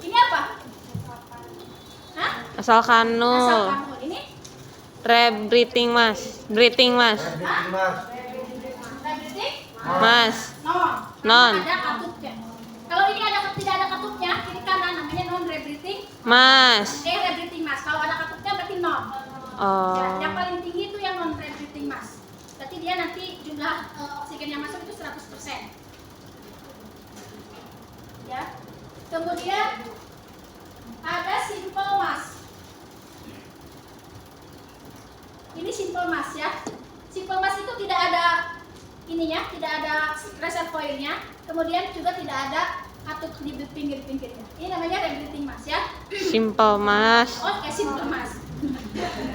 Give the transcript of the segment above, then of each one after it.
Ini apa? Hah? Asal Asal kanul. kanul. Ini? Rebreathing mas. Breathing mas. Rebreathing? Mas. Non. Non. Ada katupnya. Kalau ini tidak ada katupnya, kiri kanan namanya non rebreathing. Mas. Rebreathing mas. Kalau ada katupnya berarti non. Oh. Ya, yang paling tinggi itu yang non rebreathing mas. Berarti dia nanti jumlah oksigen yang masuk itu 100%. Ya. Kemudian ada simple mass. Ini simple mass ya. Simple mass itu tidak ada ininya, tidak ada reservoirnya, kemudian juga tidak ada katup di pinggir-pinggirnya. Ini namanya rebreathing mass ya. Simple mas. Oh, kayak simple mass.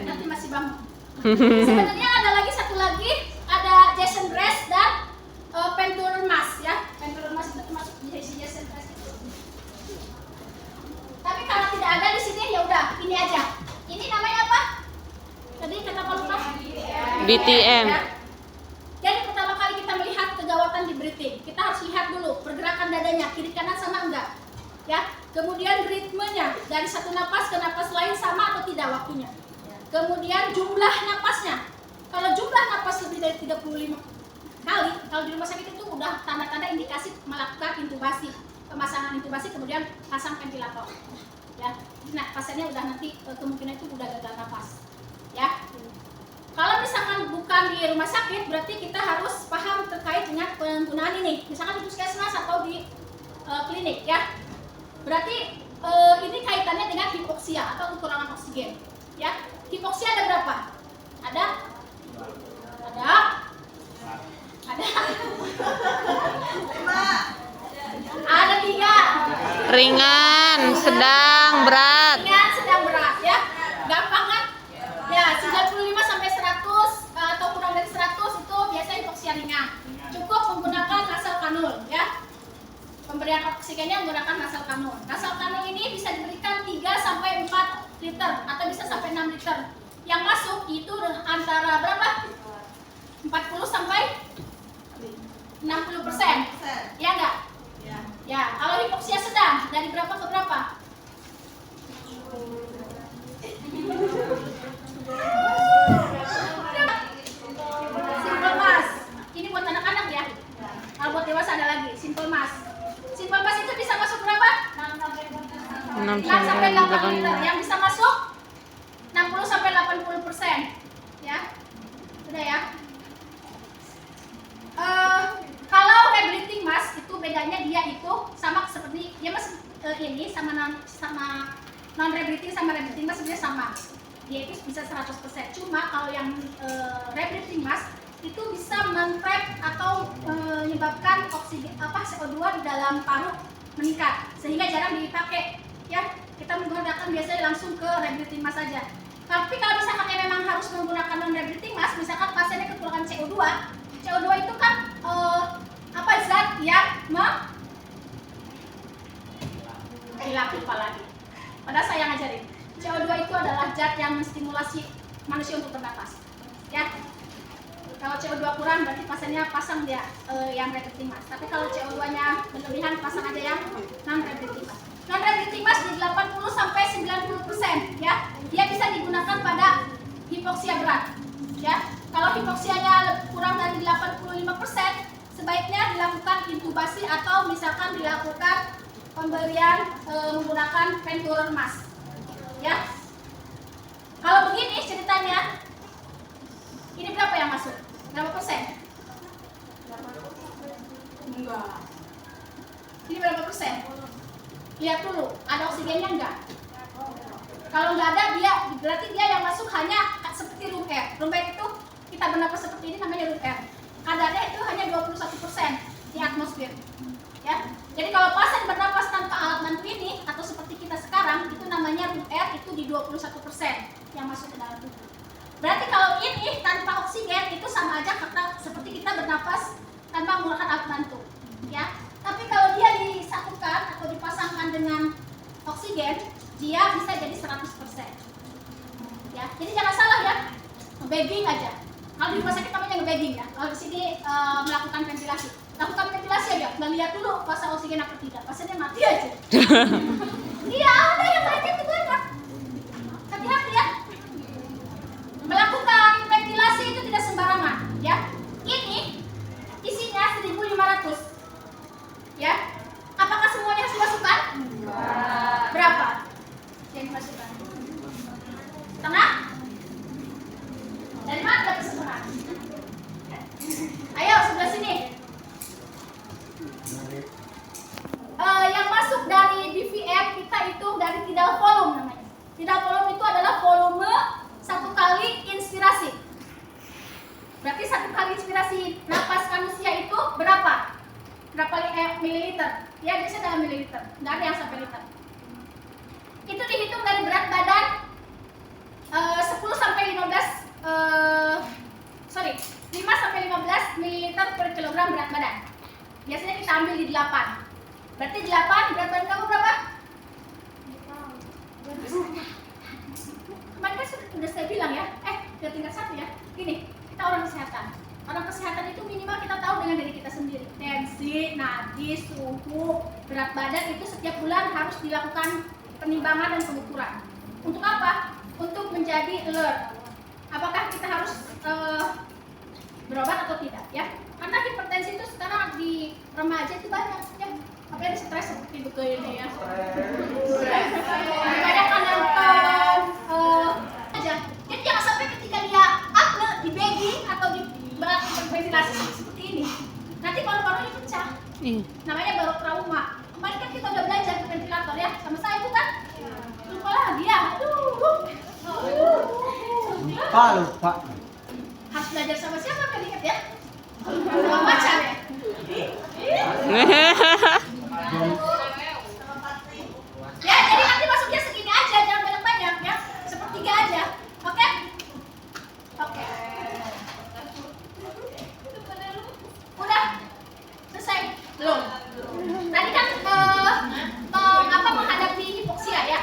Nanti masih bangun. Sebenarnya ada lagi satu lagi, ada Jason Dress dan Penturer mass ya. Penturer mass itu termasuk di Jason Dress itu. Tapi kalau tidak ada di sini ya udah ini aja. Ini namanya apa? Tadi kata Pak Lukas? BTM. Ya. Jadi pertama kali kita melihat kegawatan di breathing, kita harus lihat dulu pergerakan dadanya kiri kanan sama enggak. Ya. Kemudian ritmenya dari satu napas ke napas lain sama atau tidak waktunya. Kemudian jumlah napasnya. Kalau jumlah napas lebih dari 35 kali, kalau di rumah sakit itu udah tanda-tanda indikasi melakukan intubasi, pemasangan intubasi kemudian pasang ventilator. Ya. Nah, pasiennya udah nanti kemungkinan itu udah gagal napas. Ya. Kalau misalkan bukan di rumah sakit, berarti kita harus paham terkait dengan penggunaan ini. Misalkan di puskesmas atau di klinik, ya. Berarti ini kaitannya dengan hipoksia atau kekurangan oksigen. Ya, hipoksia ada berapa? Ada? Ada 3. Ringan, sedang, berat. Ringan, sedang, berat, ya. Gampang kan? Ya, 95 sampai 100 atau kurang dari 100 itu biasanya hipoksia ringan. Cukup menggunakan nasal kanul, ya. Pemberian oksigennya menggunakan nasal kanul. Nasal kanul ini bisa diberikan 3 sampai 4 liter atau bisa sampai 6 liter. Yang masuk itu antara berapa? 40 sampai 60%. Ya enggak? Ya, kalau hipoksia sedang dari berapa ke berapa? Simple mass. Ini buat anak-anak ya. Kalau buat dewasa ada lagi, simple mass. Simple mass itu bisa masuk berapa? 6 sampai 8 liter. Yang bisa masuk 60 sampai 80%. Ya. Sudah ya. Kalau rebreathing mass itu bedanya dia itu sama seperti dia masih ini sama non rebreathing sama rebreathing mass sebenarnya sama. Dia itu bisa 100%. Cuma kalau yang rebreathing mass itu bisa men-trap atau menyebabkan oksigen CO2 di dalam paru meningkat sehingga jarang dipakai. Ya, kita menggunakan biasanya langsung ke rebreathing mass saja. Tapi kalau misalkan memang harus menggunakan non rebreathing mass, misalkan pasiennya kekurangan CO2 itu kan zat yang hilang lupa lagi. Padahal saya ngajarin. CO2 itu adalah zat yang menstimulasi manusia untuk bernapas. Ya. Kalau CO2 kurang berarti pasiennya pasang dia yang rebreathing mass. Tapi kalau CO2-nya berlebihan pasang aja yang non rebreathing mass. Non rebreathing mass di 80 sampai 90% ya. Dia bisa digunakan pada hipoksia berat. Ya. Kalau hipoksianya kurang dari 85%, sebaiknya dilakukan intubasi atau misalkan dilakukan pemberian menggunakan Penturer mass. Ya. Kalau begini ceritanya, ini berapa yang masuk? Berapa persen? Enggak. Ini berapa persen? Lihat dulu, ada oksigennya enggak? Kalau enggak ada, berarti dia yang masuk hanya seperti room air. Room air itu kita bernapas seperti ini namanya room air. Kadarnya itu hanya 21% di atmosfer. Ya. Jadi kalau pasien bernapas tanpa alat bantu ini atau seperti kita sekarang, itu namanya room air itu di 21% yang masuk ke dalam tubuh. Berarti kalau ini tanpa oksigen itu sama aja seperti kita bernapas tanpa menggunakan alat bantu. Ya. Tapi kalau dia disatukan atau dipasangkan dengan oksigen, dia bisa jadi 100%. Ya. Jadi jangan salah ya. Nge-bagging aja. Kalau di rumah sakit namanya nge-bagging ya. Kalau di sini melakukan ventilasi. Lakukan ventilasi aja, nggak lihat dulu pasang oksigen apa tidak. Pasiennya mati aja. Iya, ada yang lecet itu banyak. Hati-hati ya. Melakukan ventilasi itu tidak sembarangan, ya. Ini isinya 1.500. Ya. Apakah semuanya harus dimasukkan? Berapa? Yang dimasukkan? Setengah? Dari mana dapat setengah? Ayo sebelah sini. Yang masuk dari DVM kita itu dari tidal volume namanya. Tidal volume itu adalah volume satu kali inspirasi. Berarti satu kali inspirasi napas manusia itu berapa? Berapa mililiter? Ya biasanya dalam mililiter, nggak ada yang sampai liter. Itu dihitung dari berat badan 10 sampai 15 5 sampai 15 mililiter per kilogram berat badan. Biasanya kita ambil di 8. Berarti 8 berat badan kamu berapa? Kemarin kan sudah saya bilang ya, udah tingkat 1 ya. Gini, kita orang kesehatan. Orang kesehatan itu minimal kita tahu dengan diri kita sendiri. Tensi, nadi, suhu, berat badan itu setiap bulan harus dilakukan penimbangan dan pengukuran. Untuk apa? Untuk menjadi alert. Apakah kita harus berobat atau tidak ya? Karena hipertensi itu sekarang di remaja itu banyak ya. Apalagi stres seperti buku ini ya. Banyak nonton aja. Jadi jangan sampai ketika dia apne di bagging atau di ventilasi seperti ini, nanti paru-parunya pecah. Namanya baru trauma. Kemarin kan kita udah belajar ke ventilator ya, sama saya itu kan. Lupa lagi ya. Lupa. Harus belajar sama siapa kan ingat ya? Sama pacar ya? Ya, jadi nanti masuknya segini aja, jangan banyak-banyak ya. Sepertiga aja. Oke? Oke. Udah? Selesai? Belum? Tadi kan menghadapi hipoksia ya.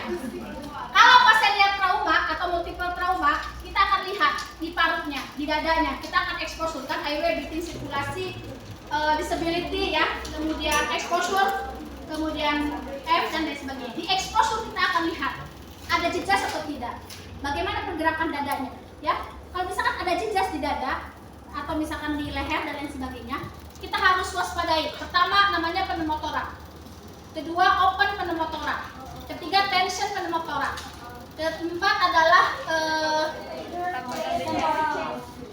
Kalau pasien lihat trauma atau multiple trauma, kita akan lihat di paruhnya, di dadanya. Kita akan exposure kan airway, breathing, sirkulasi, disability ya, kemudian exposure, kemudian F dan lain sebagainya. Di exposure kita akan lihat ada jejas atau tidak. Bagaimana pergerakan dadanya ya. Kalau misalkan ada jejas di dada atau misalkan di leher dan lain sebagainya, kita harus waspadai. Pertama namanya pneumotoraks. Kedua open pneumotoraks. Ketiga tension pneumotoraks. Keempat adalah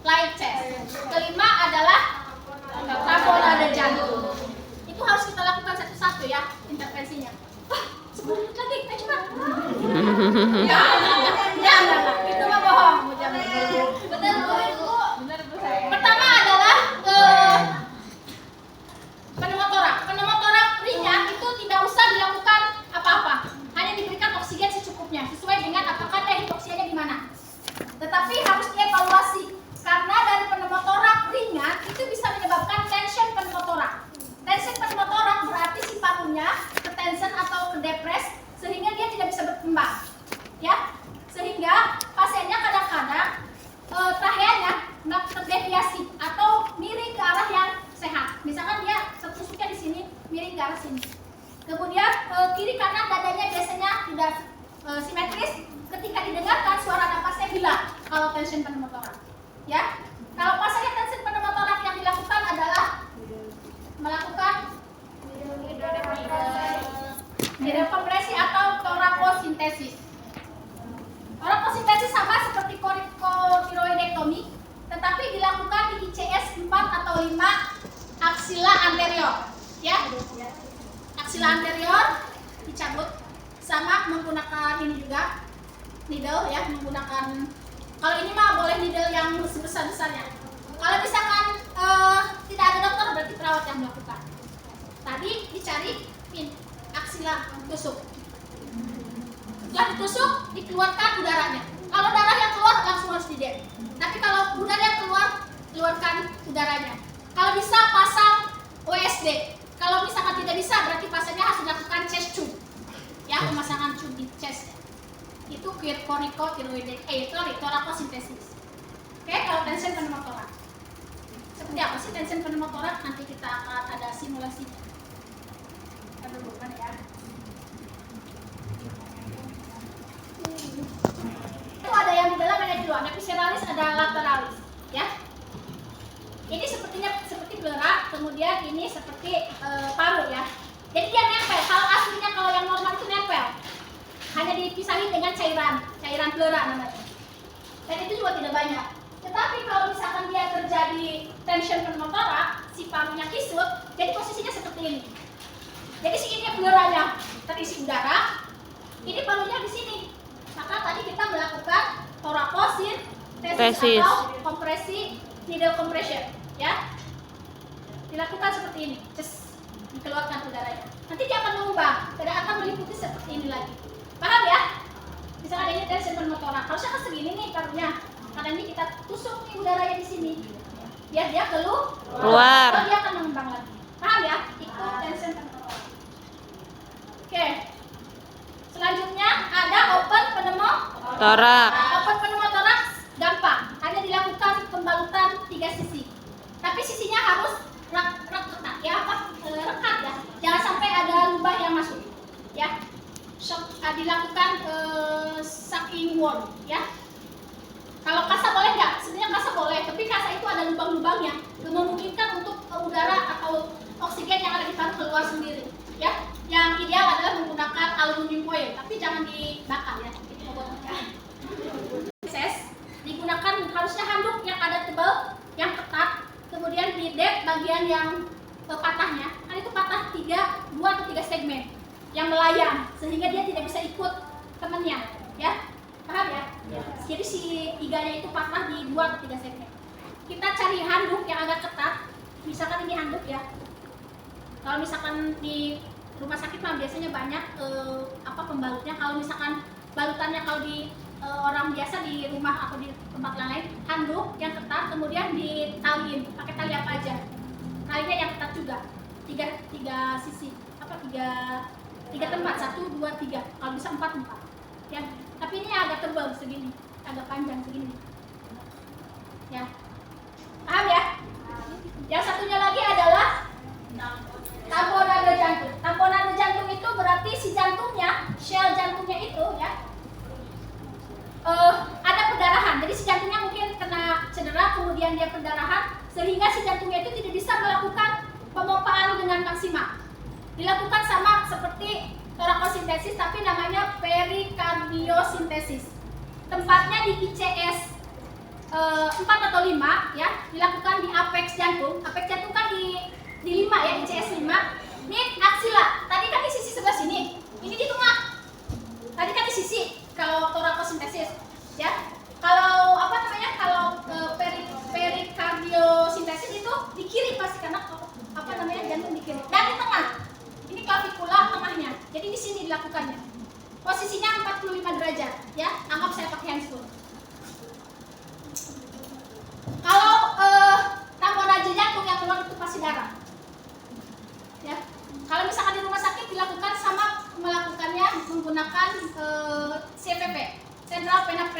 light chest. Kelima adalah trabol jantung. Itu harus kita lakukan satu-satu ya intervensinya. Wah, 10 menit lagi, ayo cepat. Ya, itu mah bohong. Benar Bu. Pertama adalah pneumotoraks. Pneumotoraks ringan itu tidak usah dilakukan apa-apa. Hanya diberikan oksigen secukupnya sesuai dengan apakah dia hipoksianya di mana. Tetapi harus dievaluasi karena dari pneumotoraks ringan itu bisa menyebabkan tension pneumotoraks. Tension pneumotoraks berarti si parunya ke tension atau ke depres sehingga dia tidak bisa berkembang. Ya. Sehingga pasiennya kadang-kadang traheanya terdeviasi atau miring ke arah yang sehat. Misalkan dia tertusuknya di sini, miring ke arah sini. Kemudian kiri kanan dadanya biasanya tidak simetris. Ketika didengarkan suara napasnya hilang kalau tension pneumotoraks. Ya, kalau pasiennya tension pneumotoraks yang dilakukan adalah melakukan hidrokompresi atau torakosintesis. Torakosintesis sama seperti korikotiroidektomi, tetapi dilakukan di ICS 4 atau 5 aksila anterior. Ya, aksila anterior dicabut sama menggunakan ini juga needle ya, menggunakan kalau ini mah boleh needle yang sebesar-besarnya. Kalau misalkan tidak ada dokter berarti perawat yang melakukan. Tadi dicari pin aksila tusuk. Setelah ditusuk dikeluarkan udaranya. Kalau darah yang keluar langsung harus didem. Tapi kalau udara yang keluar, keluarkan udaranya. Kalau bisa pasang OSD. Kalau misalkan tidak bisa berarti pasiennya harus dilakukan chest tube. Ya, pemasangan tube di chest. Itu torakosintesis. Oke, kalau tension pneumotoraks. Seperti apa sih tension pneumotoraks? Nanti kita akan ada simulasinya. Kita dulu kan ya. kemudian ini seperti paru ya. Jadi dia nempel. Kalau aslinya kalau yang normal itu nempel, hanya dipisahin dengan cairan pleura namanya. Dan itu juga tidak banyak. Tetapi kalau misalkan dia terjadi tension pneumotorak, si parunya kisut, jadi posisinya seperti ini. Jadi si ini pleuranya terisi udara, ini parunya di sini. Maka tadi kita melakukan thoracocentesis atau kompresi tidal compression, ya. Dilakukan seperti ini, dikeluarkan udaranya. Nanti dia akan mengubah, tidak akan meliputi seperti ini lagi. Paham ya? Misalkan ini tension pneumotorak, harusnya kan segini nih parunya. Karena ini kita tusuk nih udaranya di sini, biar dia keluar. Dia akan mengembang lagi. Paham ya? Ikut tension pneumotorak. Oke. Selanjutnya ada open pneumotorak. Open pneumotorak gampang, hanya dilakukan pembalutan 3 sisi. Tapi sisinya harus rekat ya, rekat ya. Jangan sampai ada lubang yang masuk. Ya. Dilakukan sucking wall ya. Kalau kasa boleh nggak? Sebenarnya kasa boleh, tapi kasa itu ada lubang-lubangnya, memungkinkan untuk udara atau oksigen yang ada di paru keluar sendiri. Ya, yang ideal adalah menggunakan aluminium foil, tapi jangan dibakar ya. Itu membuatnya. Proses digunakan harusnya handuk yang ada tebal, yang ketat, kemudian di dep bagian yang patahnya, kan itu patah 2 atau 3 segmen yang melayang, sehingga dia tidak bisa ikut temannya, ya. Paham ya? Jadi si iganya itu patah di 2 atau 3 segmen. Kita cari handuk yang agak ketat. Misalkan ini handuk ya. Kalau misalkan di rumah sakit mah biasanya banyak pembalutnya. Kalau misalkan balutannya kalau di orang biasa di rumah atau di tempat lain, handuk yang ketat kemudian ditaliin pakai tali apa aja. Talinya yang ketat juga. Tiga sisi. Tiga tempat, 1, 2, 3. Kalau bisa 4. Ya. Tapi ini agak tebal segini, agak panjang segini. Ya. Paham ya? Yang satunya lagi adalah tamponade jantung. Tamponade jantung itu berarti si jantungnya, sel jantungnya itu ya, ada perdarahan. Jadi si jantungnya mungkin kena cedera, kemudian dia perdarahan, sehingga si jantungnya itu tidak bisa melakukan pemompaan dengan maksimal. Dilakukan sama seperti thoracocentesis, tapi namanya perikardiosintesis. Tempatnya di ICS 4 atau 5 ya, dilakukan di apex jantung. Apex jantung kan di 5 ya, ICS 5. Ini aksila. Tadi kan di sisi sebelah sini. Ini di tengah. Tadi kan di sisi kalau thoracocentesis ya. Kalau kalau perikardiosintesis itu di kiri pasti, karena jantung di kiri. Dan di tengah. Ini klavikula tengahnya. Jadi di sini dilakukannya. Posisinya 45 derajat ya. Anggap saya pakai handscoon. Kalau tamponade jantung yang keluar itu pasti darah. Ya. Kalau misalkan di rumah sakit dilakukan sama melakukannya menggunakan CVP, Central Vena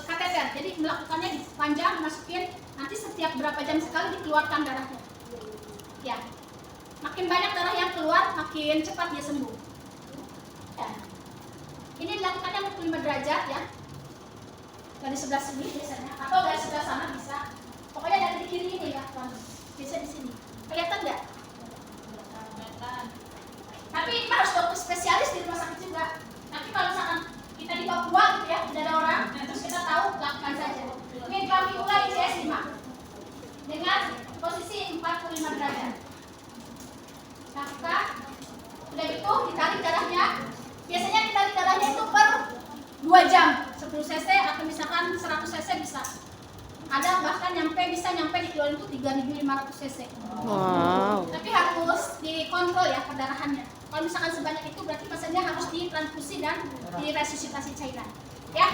Catheter. Jadi melakukannya dipanjang, masukin, nanti setiap berapa jam sekali dikeluarkan darahnya. Ya. Makin banyak darah yang keluar, makin cepat dia sembuh. Ya. Ini dilakukannya 45 derajat ya. Dari sebelah sini biasanya, atau dari sebelah sana bisa. Pokoknya dari di kiri ini ya, bisa di sini. Kelihatan nggak? Tapi ini harus dokter spesialis di rumah sakit juga. Tapi kalau misalkan kita di Papua gitu ya, tidak ada orang, terus kita tahu, lakukan saja. Ini klavikula ICS 5 dengan posisi 45 derajat. Lakukan. Udah gitu ditarik darahnya. Biasanya ditarik darahnya itu per 2 jam, 10 cc atau misalkan 100 cc bisa. Ada bahkan bisa nyampe dikeluarin itu 3.500 cc. Wow. Tapi harus dikontrol ya perdarahannya. Kalau misalkan sebanyak itu berarti pasiennya harus ditransfusi dan diresusitasi cairan. Ya.